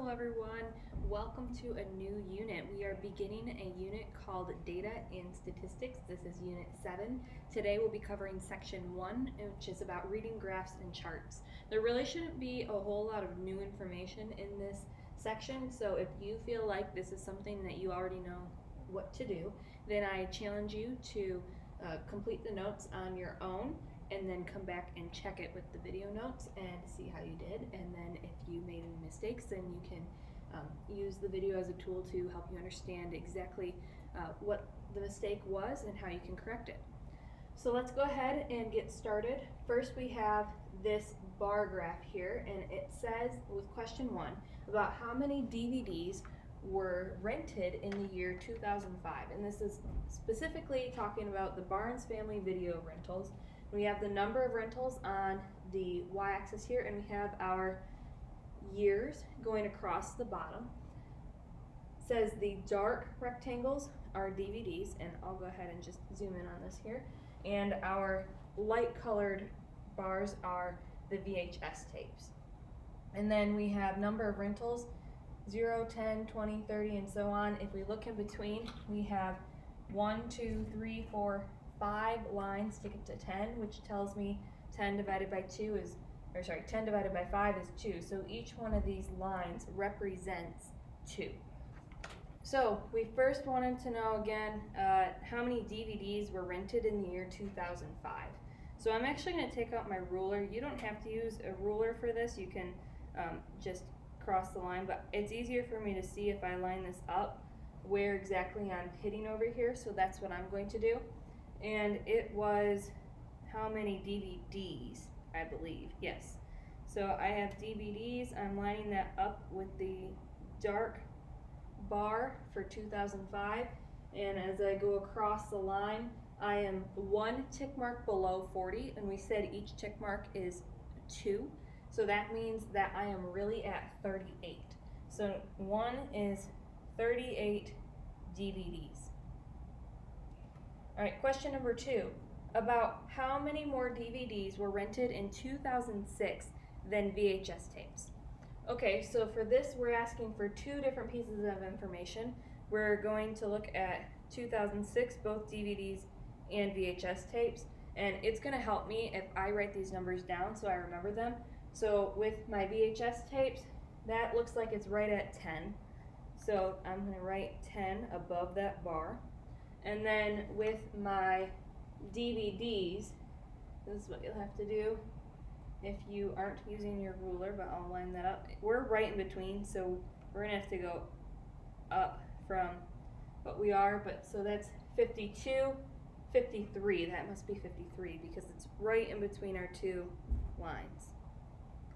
Hello everyone, welcome to a new unit. We are beginning a unit called Data and Statistics. This is Unit 7. Today we'll be covering Section 1, which is about reading graphs and charts. There really shouldn't be a whole lot of new information in this section, so if you feel like this is something that you already know what to do, then I challenge you to complete the notes on your own and then come back and check it with the video notes and see how you did. And then if you made any mistakes, then you can use the video as a tool to help you understand exactly what the mistake was and how you can correct it. So let's go ahead and get started. First we have this bar graph here, and it says with question 1 about how many DVDs were rented in the year 2005. And this is specifically talking about the Barnes family video rentals. We have the number of rentals on the y-axis here, and we have our years going across the bottom. It says the dark rectangles are DVDs, and I'll go ahead and just zoom in on this here. And our light colored bars are the VHS tapes. And then we have number of rentals, 0, 10, 20, 30, and so on. If we look in between, we have 1, 2, 3, 4, 5 lines to get to 10, which tells me 10 divided by 2 is, 10 divided by 5 is 2. So each one of these lines represents 2. So we first wanted to know again how many DVDs were rented in the year 2005. So I'm actually going to take out my ruler. You don't have to use a ruler for this. You can just cross the line, but it's easier for me to see if I line this up where exactly I'm hitting over here. So that's what I'm going to do. And it was how many DVDs, I believe, yes. So I have DVDs, I'm lining that up with the dark bar for 2005, and as I go across the line, I am 1 tick mark below 40, and we said each tick mark is 2, so that means that I am really at 38. So 1 is 38 DVDs. All right, question number 2, about how many more DVDs were rented in 2006 than VHS tapes? Okay, so for this we're asking for 2 different pieces of information. We're going to look at 2006, both DVDs and VHS tapes, and it's going to help me if I write these numbers down so I remember them. So with my VHS tapes, that looks like it's right at 10. So I'm going to write 10 above that bar. And then with my DVDs, this is what you'll have to do if you aren't using your ruler, but I'll line that up. We're right in between, so we're going to have to go up from what we are, but so that's 52, 53. That must be 53 because it's right in between our 2 lines.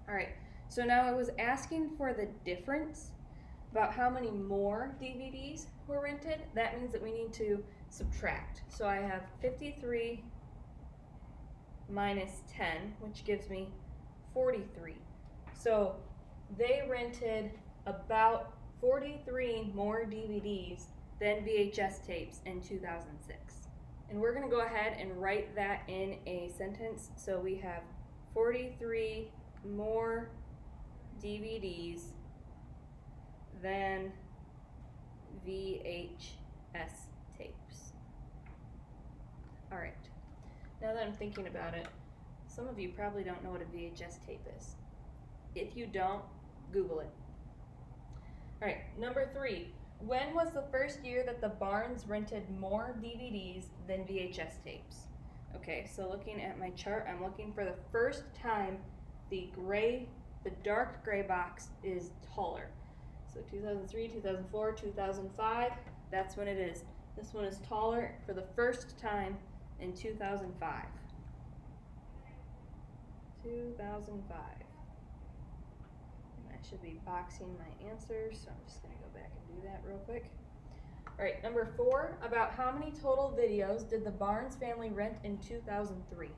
All right, so now I was asking for the difference about how many more DVDs were rented. That means that we need to subtract. So I have 53 minus 10, which gives me 43. So they rented about 43 more DVDs than VHS tapes in 2006. And we're going to go ahead and write that in a sentence. So we have 43 more DVDs than VHS tapes. All right, now that I'm thinking about it, some of you probably don't know what a VHS tape is. If you don't, Google it. All right, number 3, when was the first year that the Barnes rented more DVDs than VHS tapes? Okay, so looking at my chart, I'm looking for the first time the dark gray box is taller. So 2003, 2004, 2005, that's when it is. This one is taller for the first time in 2005. 2005. And I should be boxing my answers, so I'm just going to go back and do that real quick. All right, number 4, about how many total videos did the Barnes family rent in 2003?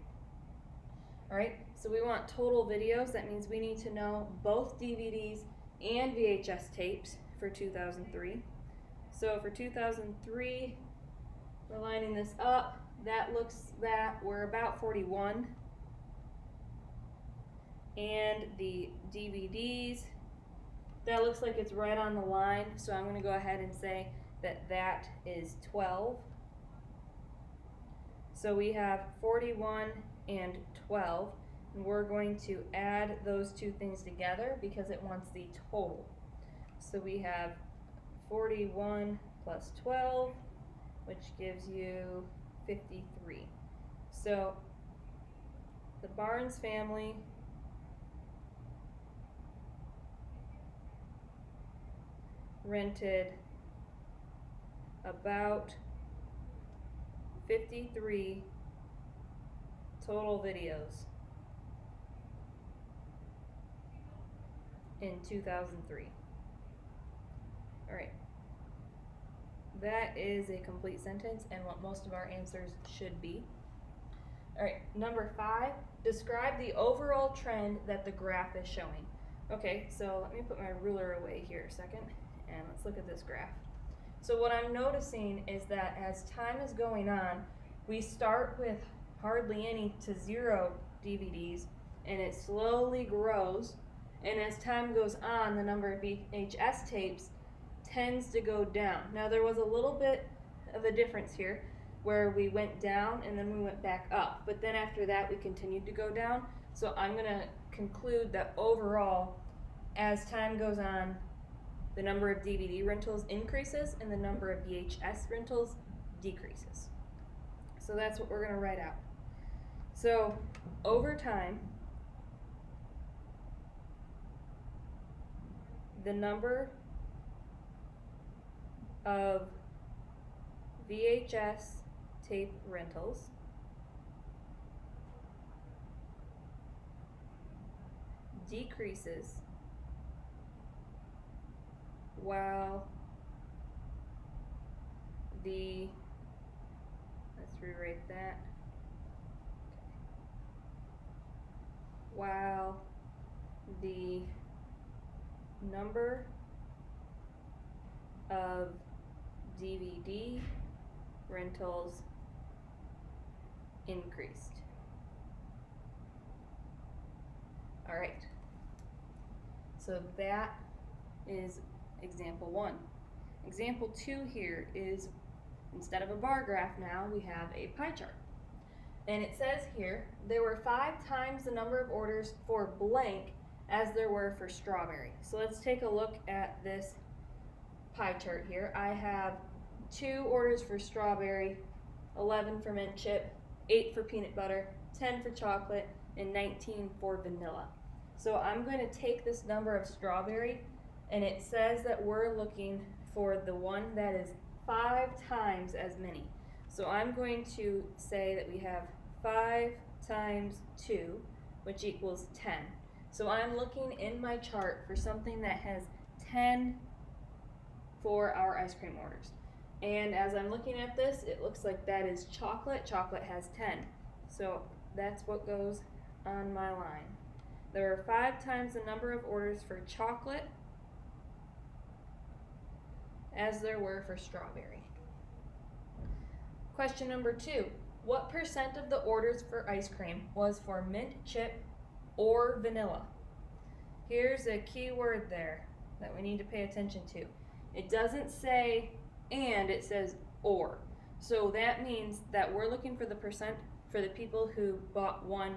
All right, so we want total videos. That means we need to know both DVDs and VHS tapes for 2003. So for 2003, we're lining this up. That looks that we're about 41. And the DVDs That looks like it's right on the line, so I'm going to go ahead and say that that is 12. So we have 41 and 12, and we're going to add those two things together because it wants the total. So we have 41 plus 12, which gives you 53. So the Barnes family rented about 53 total videos in 2003. All right. That is a complete sentence and what most of our answers should be. All right, number 5, describe the overall trend that the graph is showing. Okay, so let me put my ruler away here a second and let's look at this graph. So what I'm noticing is that as time is going on, we start with hardly any to 0 DVDs and it slowly grows, and as time goes on, the number of VHS tapes tends to go down. Now there was a little bit of a difference here where we went down and then we went back up, but then after that we continued to go down. So I'm going to conclude that overall, as time goes on, the number of DVD rentals increases and the number of VHS rentals decreases. So that's what we're going to write out. So over time, the number of VHS tape rentals decreases while the, let's rewrite that, while the number of DVD rentals increased. All right, so that is example 1. Example 2 here is, instead of a bar graph now, we have a pie chart. And it says here, there were 5 times the number of orders for blank as there were for strawberry. So let's take a look at this pie chart here. I have 2 orders for strawberry, 11 for mint chip, 8 for peanut butter, 10 for chocolate, and 19 for vanilla. So I'm going to take this number of strawberry, and it says that we're looking for the one that is 5 times as many. So I'm going to say that we have 5 times 2, which equals 10. So I'm looking in my chart for something that has 10 for our ice cream orders. And as I'm looking at this, it looks like that is chocolate. Chocolate has 10. So that's what goes on my line. There are 5 times the number of orders for chocolate as there were for strawberry. Question number 2. What percent of the orders for ice cream was for mint chip or vanilla? Here's a key word there that we need to pay attention to. It doesn't say and, it says or. So that means that we're looking for the percent for the people who bought one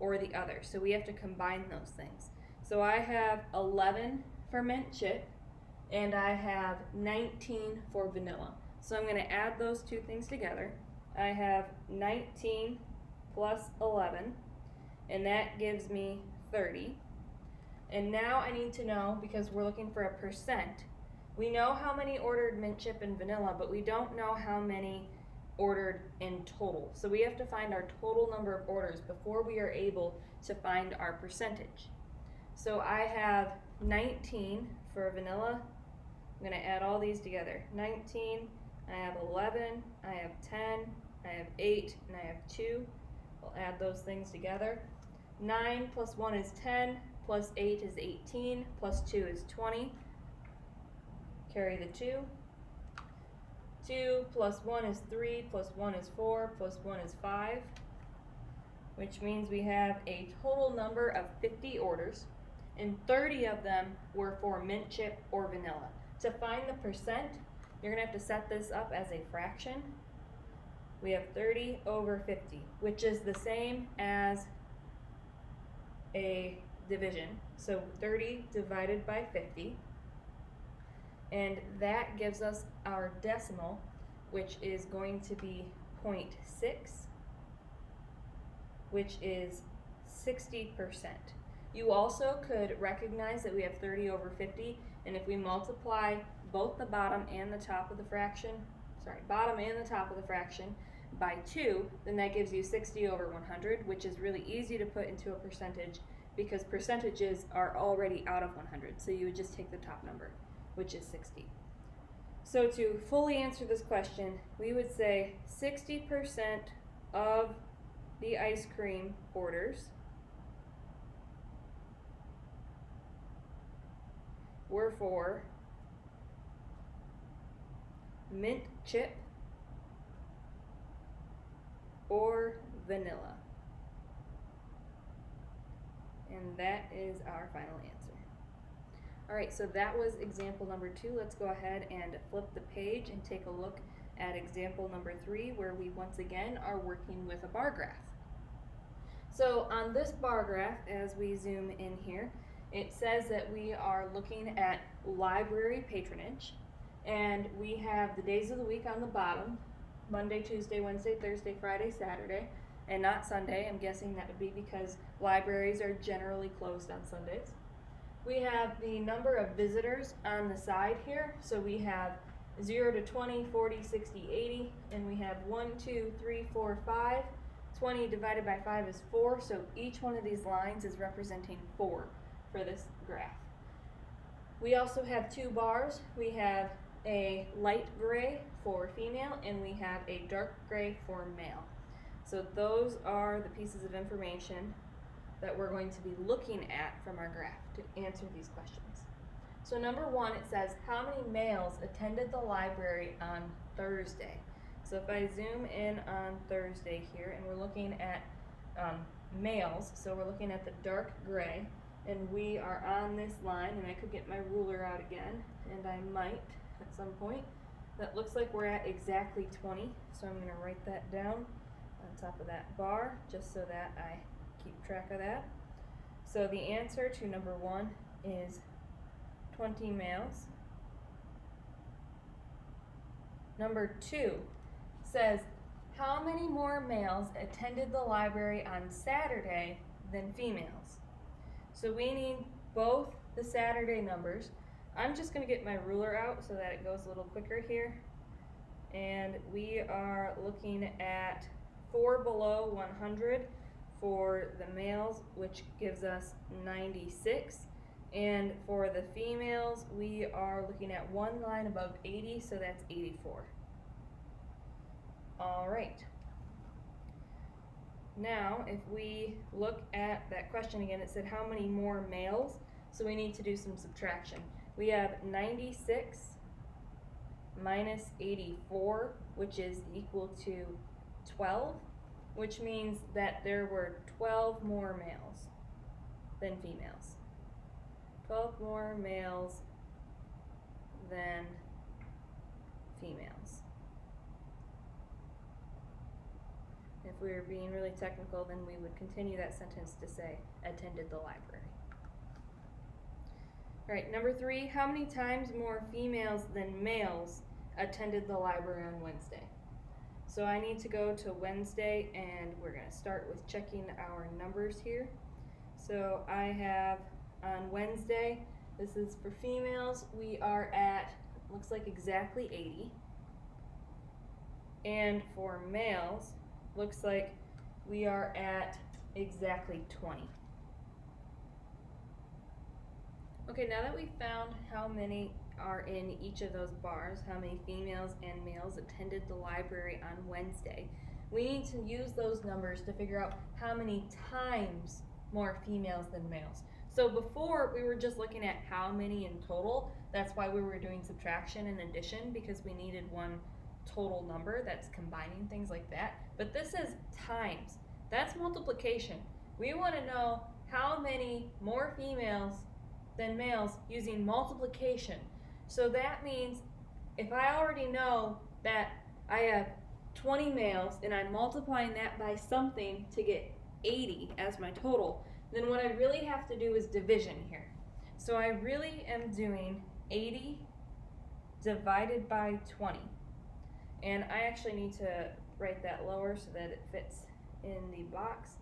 or the other. So we have to combine those things. So I have 11 for mint chip and I have 19 for vanilla. So I'm going to add those two things together. I have 19 plus 11, and that gives me 30. And now I need to know, because we're looking for a percent, we know how many ordered mint chip and vanilla, but we don't know how many ordered in total. So we have to find our total number of orders before we are able to find our percentage. So I have 19 for vanilla. I'm going to add all these together. 19, I have 11, I have 10, I have 8, and I have 2. We'll add those things together. 9 plus 1 is 10, plus 8 is 18, plus 2 is 20. Carry the 2. 2 plus 1 is 3, plus 1 is 4, plus 1 is 5, which means we have a total number of 50 orders. and 30 of them were for mint chip or vanilla. To find the percent, you're going to have to set this up as a fraction. We have 30 over 50, which is the same as a division. So 30 divided by 50, and that gives us our decimal, which is going to be 0.6, which is 60%. You also could recognize that we have 30 over 50, and if we multiply both the bottom and the top of the fraction, by 2, then that gives you 60 over 100, which is really easy to put into a percentage because percentages are already out of 100. So you would just take the top number, which is 60. So to fully answer this question, we would say 60% of the ice cream orders were for mint chip or vanilla. And that is our final answer. Alright, so that was example number 2. Let's go ahead and flip the page and take a look at example number 3, where we once again are working with a bar graph. So on this bar graph, as we zoom in here, it says that we are looking at library patronage, and we have the days of the week on the bottom: Monday, Tuesday, Wednesday, Thursday, Friday, Saturday, and not Sunday. I'm guessing that would be because libraries are generally closed on Sundays. We have the number of visitors on the side here. So we have 0 to 20, 40, 60, 80, and we have 1, 2, 3, 4, 5. 20 divided by 5 is 4, so each one of these lines is representing 4 for this graph. We also have 2 bars. We have a light gray for female, and we have a dark gray for male. So those are the pieces of information that we're going to be looking at from our graph to answer these questions. So number 1, it says, how many males attended the library on Thursday? So if I zoom in on Thursday here, and we're looking at males, so we're looking at the dark gray, and we are on this line, and I could get my ruler out again, and I might at some point. That looks like we're at exactly 20, so I'm going to write that down on top of that bar, just so that I keep track of that. So the answer to number 1 is 20 males. Number 2 says, how many more males attended the library on Saturday than females? So we need both the Saturday numbers. I'm just going to get my ruler out so that it goes a little quicker here. And we are looking at 4 below 100 for the males, which gives us 96. And for the females, we are looking at 1 line above 80, so that's 84. All right. Now, if we look at that question again, it said how many more males? So we need to do some subtraction. We have 96 minus 84, which is equal to 12, which means that there were 12 more males than females. 12 more males than females. If we were being really technical, then we would continue that sentence to say, attended the library. All right, number 3, how many times more females than males attended the library on Wednesday? So I need to go to Wednesday, and we're going to start with checking our numbers here. So I have on Wednesday, this is for females, we are at, looks like exactly 80. And for males, looks like we are at exactly 20. Okay, now that we've found how many are in each of those bars, how many females and males attended the library on Wednesday, we need to use those numbers to figure out how many times more females than males. So before, we were just looking at how many in total. That's why we were doing subtraction and addition, because we needed one total number that's combining things like that. But this is times. That's multiplication. We want to know how many more females than males using multiplication. So that means if I already know that I have 20 males and I'm multiplying that by something to get 80 as my total, then what I really have to do is division here. So I really am doing 80 divided by 20. And I actually need to write that lower so that it fits in the box.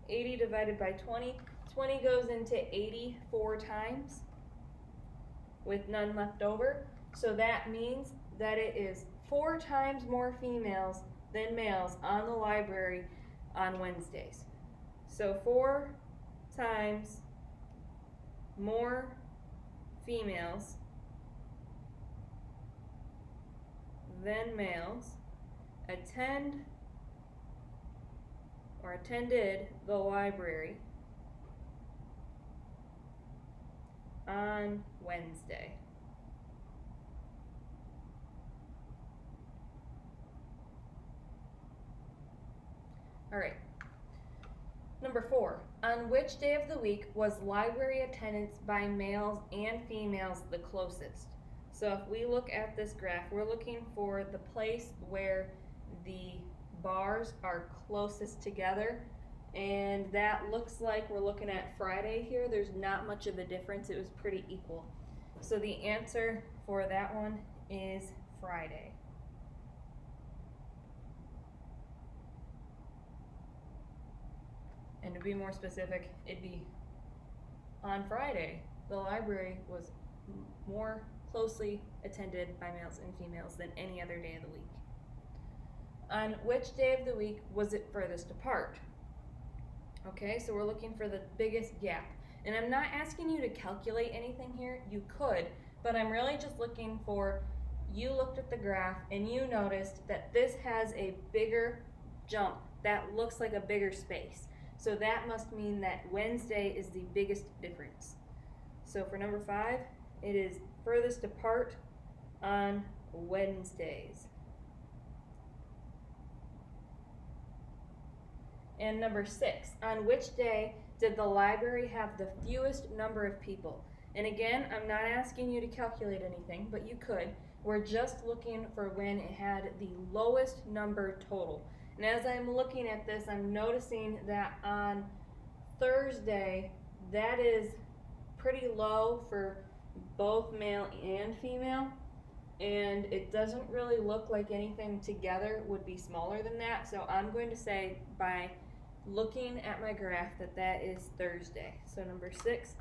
80 divided by 20. 20 goes into 84 times with none left over. So that means that it is 4 times more females than males on the library on Wednesdays. So 4 times more females than males attended the library on Wednesday. All right. Number 4, on which day of the week was library attendance by males and females the closest? So if we look at this graph, we're looking for the place where the bars are closest together, and that looks like we're looking at Friday here. There's not much of a difference. It was pretty equal. So the answer for that one is Friday. And to be more specific, it'd be on Friday, the library was more closely attended by males and females than any other day of the week. On which day of the week was it furthest apart? Okay, so we're looking for the biggest gap. And I'm not asking you to calculate anything here. You could, but I'm really just looking for, you looked at the graph and you noticed that this has a bigger jump. That looks like a bigger space. So that must mean that Wednesday is the biggest difference. So for number 5, it is furthest apart on Wednesdays. And number 6, on which day did the library have the fewest number of people? And again, I'm not asking you to calculate anything, but you could. We're just looking for when it had the lowest number total. And as I'm looking at this, I'm noticing that on Thursday, that is pretty low for both male and female. And it doesn't really look like anything together would be smaller than that. So I'm going to say by looking at my graph that that is Thursday. So number 6,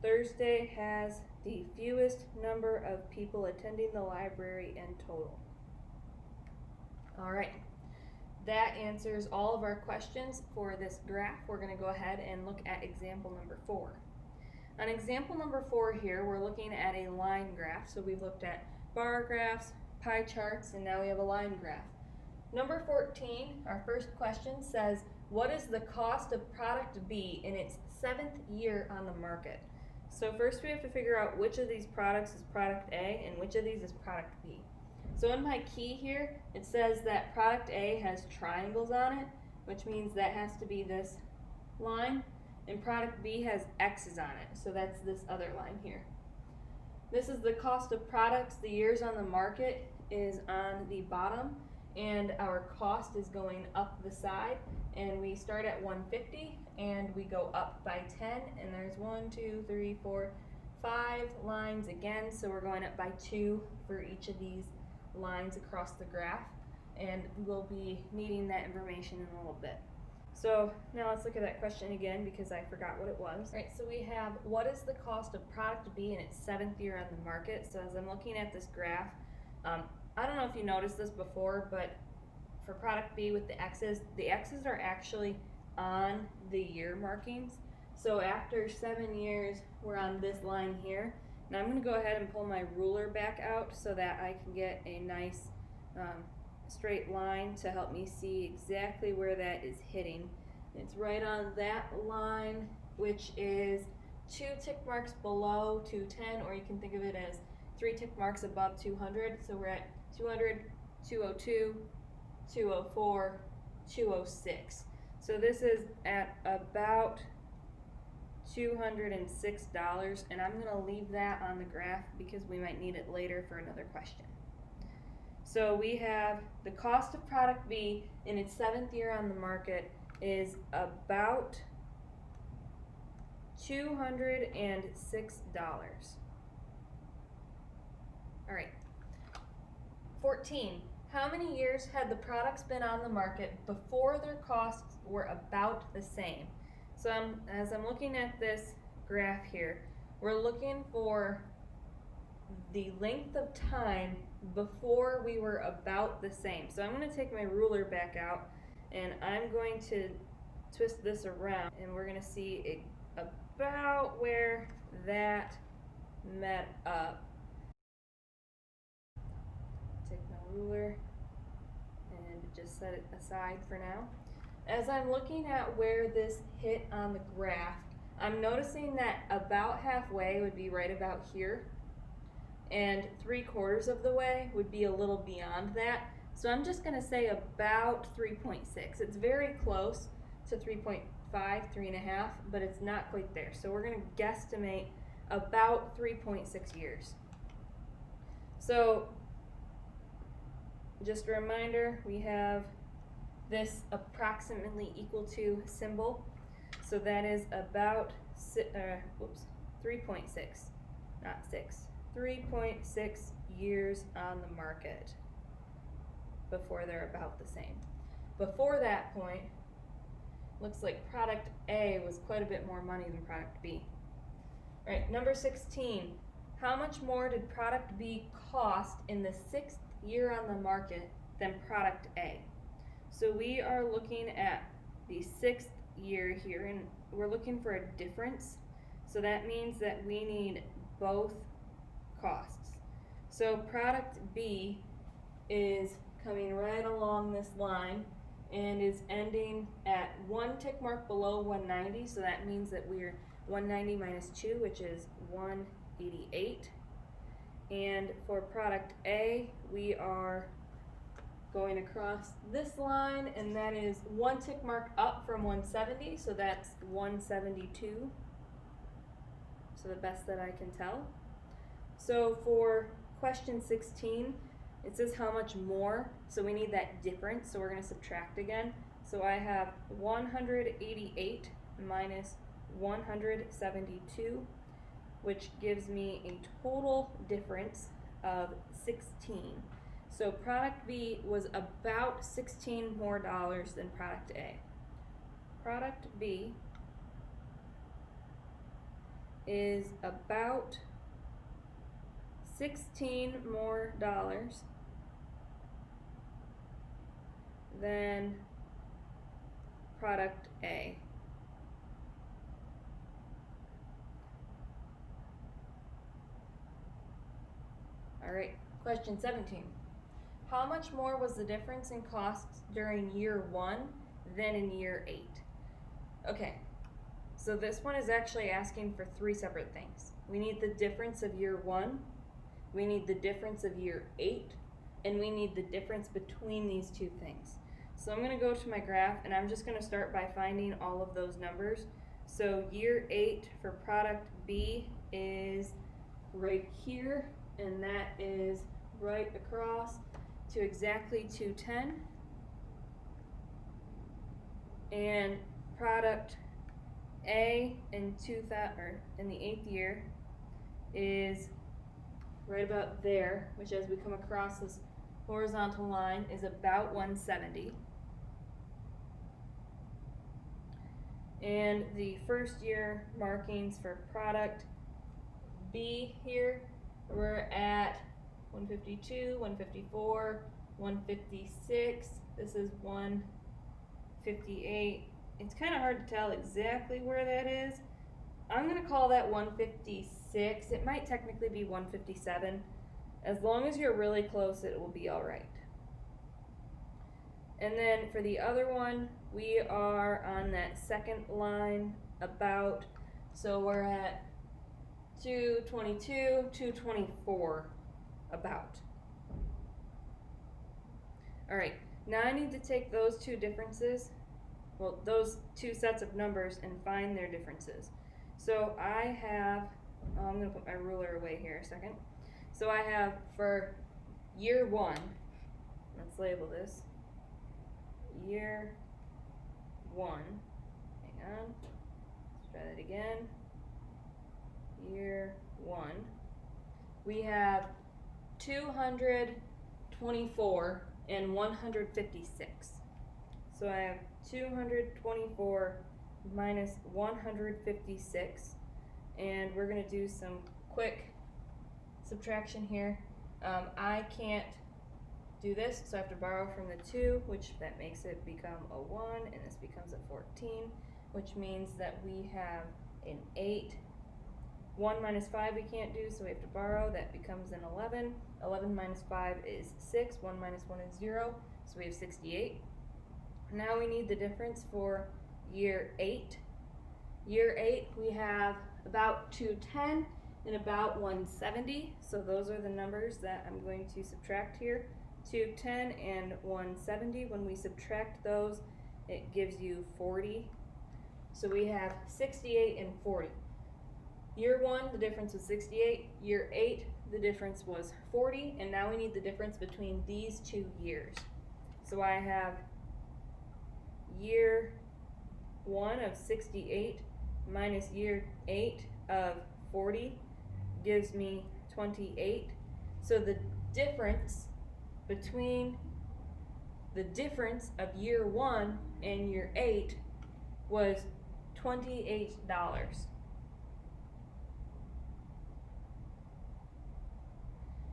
Thursday has the fewest number of people attending the library in total. All right. That answers all of our questions for this graph. We're going to go ahead and look at example number 4. On example number 4 here, we're looking at a line graph. So we've looked at bar graphs, pie charts, and now we have a line graph. Number 14, our first question says, what is the cost of product B in its 7th year on the market? So first we have to figure out which of these products is product A and which of these is product B. So in my key here, it says that product A has triangles on it, which means that has to be this line, and product B has X's on it, so that's this other line here. This is the cost of products. The years on the market is on the bottom, and our cost is going up the side, and we start at 150 and we go up by 10, and there's 1, 2, 3, 4, 5 lines again, so we're going up by 2 for each of these lines across the graph, and we'll be needing that information in a little bit. So now let's look at that question again because I forgot what it was. All right, so we have what is the cost of product B in its 7th year on the market? So as I'm looking at this graph, I don't know if you noticed this before, but for product B with the X's are actually on the year markings. So after 7 years, we're on this line here. Now I'm going to go ahead and pull my ruler back out so that I can get a nice straight line to help me see exactly where that is hitting. It's right on that line, which is 2 tick marks below 210, or you can think of it as 3 tick marks above 200. So we're at 200, 202, 204, 206. So this is at about $206, and I'm going to leave that on the graph because we might need it later for another question. So we have the cost of product B in its 7th year on the market is about $206. All right. 14. How many years had the products been on the market before their costs were about the same? So as I'm looking at this graph here, we're looking for the length of time before we were about the same. So I'm going to take my ruler back out and I'm going to twist this around and we're going to see about where that met up. Take my ruler and just set it aside for now. As I'm looking at where this hit on the graph, I'm noticing that about halfway would be right about here, and 3/4 of the way would be a little beyond that. So I'm just going to say about 3.6. It's very close to 3.5, 3.5, but it's not quite there. So we're going to guesstimate about 3.6 years. So just a reminder, we have this approximately equal to symbol. So that is about 3.6, not 6. 3.6 years on the market before they're about the same. Before that point, looks like product A was quite a bit more money than product B. All right, number 16. How much more did product B cost in the 6th year on the market than product A? So we are looking at the 6th year here, and we're looking for a difference. So that means that we need both costs. So product B is coming right along this line and is ending at 1 tick mark below 190. So that means that we're 190 minus 2, which is 188. And for product A, we are going across this line, and that is 1 tick mark up from 170, so that's 172. So the best that I can tell. So for question 16, it says how much more, so we need that difference, so we're going to subtract again. So I have 188 minus 172, which gives me a total difference of 16. So product B was about $16 more than product A. Product B is about $16 more than product A. All right, question 17. How much more was the difference in costs during year 1 than in year 8? Okay, so this one is actually asking for 3 separate things. We need the difference of year 1, we need the difference of year 8, and we need the difference between these 2 things. So I'm going to go to my graph and I'm just going to start by finding all of those numbers. So year 8 for product B is right here, and that is right across to exactly 210. And product A in the 8th year is right about there, which as we come across this horizontal line is about 170. And the 1st year markings for product B here, we're at 152, 154, 156. This is 158. It's kind of hard to tell exactly where that is. I'm going to call that 156. It might technically be 157. As long as you're really close, it will be all right. And then for the other one, we are on that second line about, so we're at 222, 224 about. All right, now I need to take those 2 differences, well, those 2 sets of numbers and find their differences. So I have, I'm going to put my ruler away here a second. So I have for year 1, let's label this, year 1, hang on, let's try that again, year 1, we have 224 and 156. So I have 224 minus 156, and we're going to do some quick subtraction here. I can't do this, so I have to borrow from the 2, which that makes it become a 1, and this becomes a 14, which means that we have an 8. 1 minus 5 we can't do, so we have to borrow. That becomes an 11. 11 minus 5 is 6. 1 minus 1 is 0, so we have 68. Now we need the difference for year 8. Year 8 we have about 210 and about 170, so those are the numbers that I'm going to subtract here. 210 and 170, when we subtract those, it gives you 40. So we have 68 and 40. Year 1, the difference was 68. Year 8, the difference was 40. And now we need the difference between these 2 years. So I have year 1 of 68 minus year 8 of 40 gives me 28. So the difference between the difference of year 1 and year 8 was $28.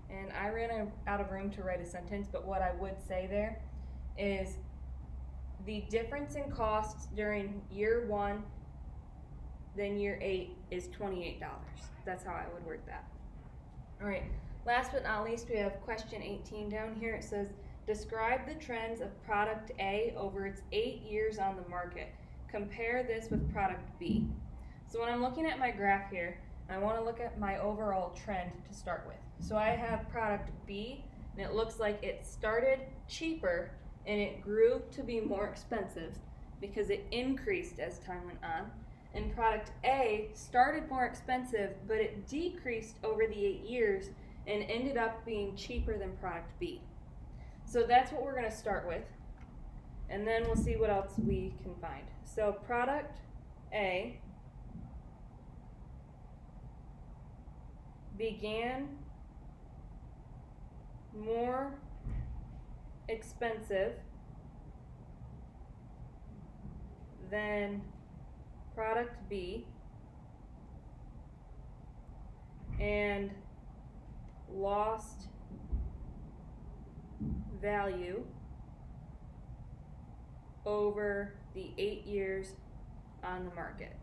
And I ran out of room to write a sentence, but what I would say there is the difference in costs during year 1 then year 8 is $28. That's how I would word that. All right, last but not least, we have question 18 down here. It says, describe the trends of product A over its 8 years on the market. Compare this with product B. So when I'm looking at my graph here, I want to look at my overall trend to start with. So I have product B, and it looks like it started cheaper and it grew to be more expensive because it increased as time went on. And product A started more expensive, but it decreased over the 8 years and ended up being cheaper than product B. So that's what we're going to start with, and then we'll see what else we can find. So product A began more expensive than product B and lost value over the 8 years on the market.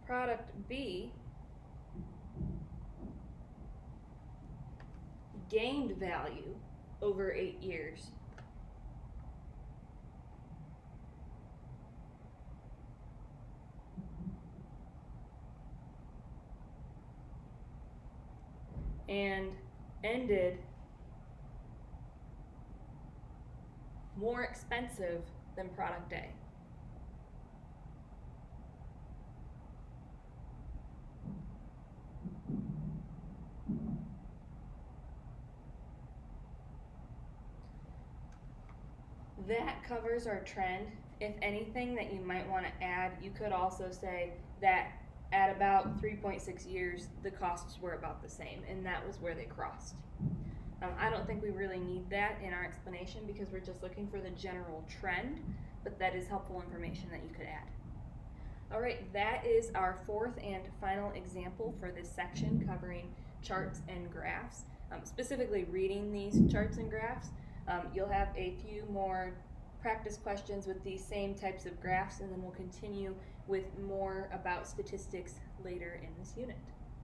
Product B gained value over 8 years and ended more expensive than product A. That covers our trend. If anything that you might want to add, you could also say that at about 3.6 years, the costs were about the same, and that was where they crossed. I don't think we really need that in our explanation because we're just looking for the general trend, but that is helpful information that you could add. All right, that is our fourth and final example for this section covering charts and graphs, specifically reading these charts and graphs. You'll have a few more practice questions with these same types of graphs, and then we'll continue with more about statistics later in this unit.